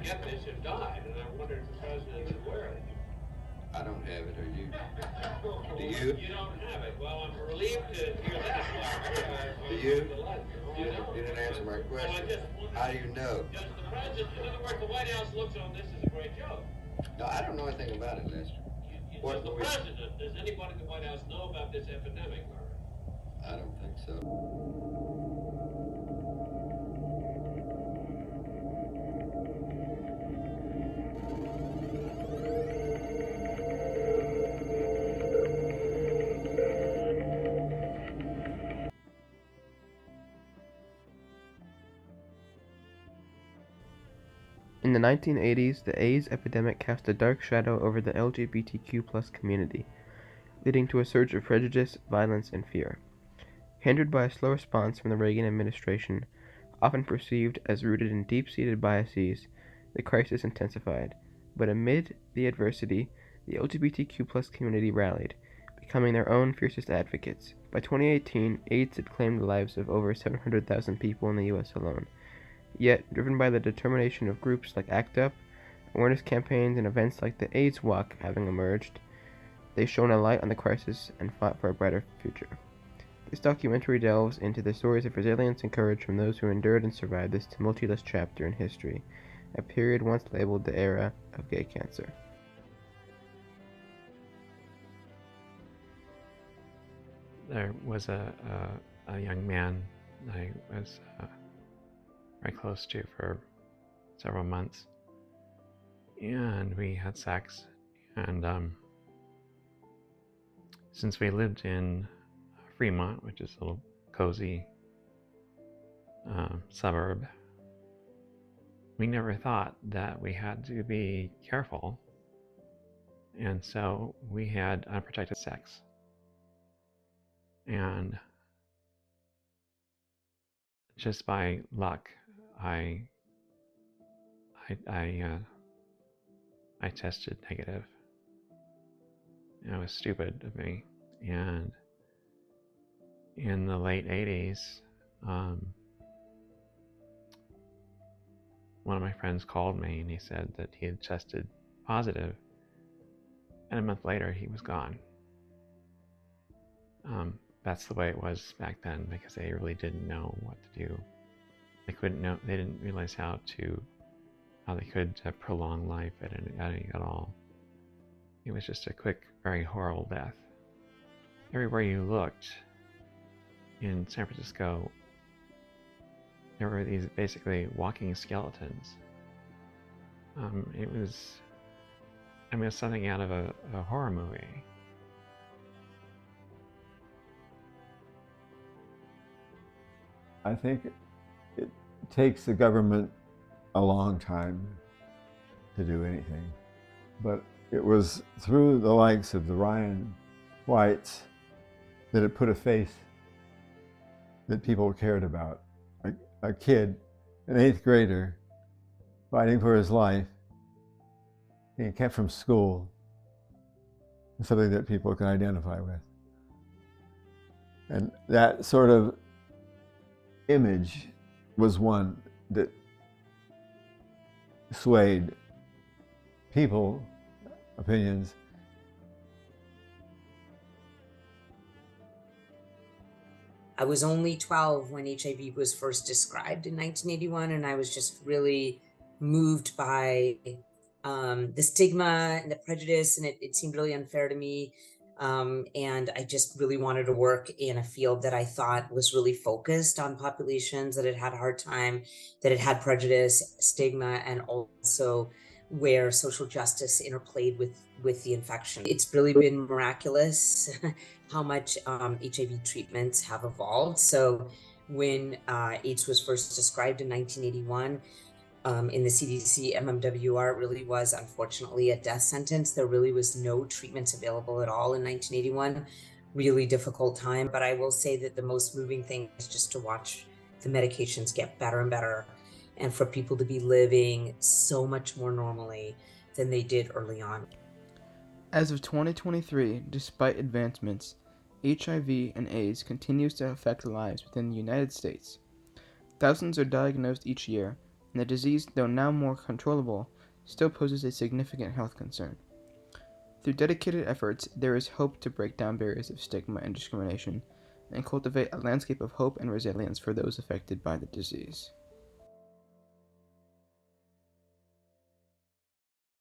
get this have died, and I wondered if the president is aware of it. I don't have it, or you? Do you? You don't have it. Well, I'm relieved to hear that, Larry. Do you? You know? You didn't answer my Well, I question. just wondered, How do you know? does the president, in other words, the White House looks on this as a great joke. No, I don't know anything about it, Lester. Does the president, does anybody in the White House know about this epidemic, Larry? I don't think so. In the 1980s, the AIDS epidemic cast a dark shadow over the LGBTQ+ community, leading to a surge of prejudice, violence, and fear. Hindered by a slow response from the Reagan administration, often perceived as rooted in deep-seated biases, the crisis intensified. But amid the adversity, the LGBTQ+ community rallied, becoming their own fiercest advocates. By 2018, AIDS had claimed the lives of over 700,000 people in the US alone. Yet, driven by the determination of groups like ACT UP, awareness campaigns, and events like the AIDS Walk having emerged, they shone a light on the crisis and fought for a brighter future. This documentary delves into the stories of resilience and courage from those who endured and survived this tumultuous chapter in history, a period once labeled the era of gay cancer. There was a young man I was very close to for several months, and we had sex. And since we lived in Fremont, which is a little cozy suburb, we never thought that we had to be careful, and so we had unprotected sex. And just by luck, I tested negative. And it was stupid of me. And in the late 80s, one of my friends called me and he said that he had tested positive, and a month later he was gone. That's the way it was back then, because they really didn't know what to do. They didn't realize how they could prolong life at all. It was just a quick, very horrible death. Everywhere you looked in San Francisco, there were these basically walking skeletons. It was something out of a horror movie. I think it takes the government a long time to do anything, but it was through the likes of the Ryan Whites that it put a face that people cared about. A kid, an 8th grader, fighting for his life, being kept from school, is something that people can identify with. And that sort of image was one that swayed people, opinions. I was only 12 when HIV was first described in 1981, and I was just really moved by the stigma and the prejudice, and it seemed really unfair to me. And I just really wanted to work in a field that I thought was really focused on populations that had a hard time, that had prejudice, stigma, and also where social justice interplayed with the infection. It's really been miraculous how much HIV treatments have evolved. So when AIDS was first described in 1981, in the CDC MMWR, it really was, unfortunately, a death sentence. There really was no treatments available at all in 1981. Really difficult time. But I will say that the most moving thing is just to watch the medications get better and better, and for people to be living so much more normally than they did early on. As of 2023, despite advancements, HIV and AIDS continues to affect lives within the United States. Thousands are diagnosed each year, and the disease, though now more controllable, still poses a significant health concern. Through dedicated efforts, there is hope to break down barriers of stigma and discrimination and cultivate a landscape of hope and resilience for those affected by the disease.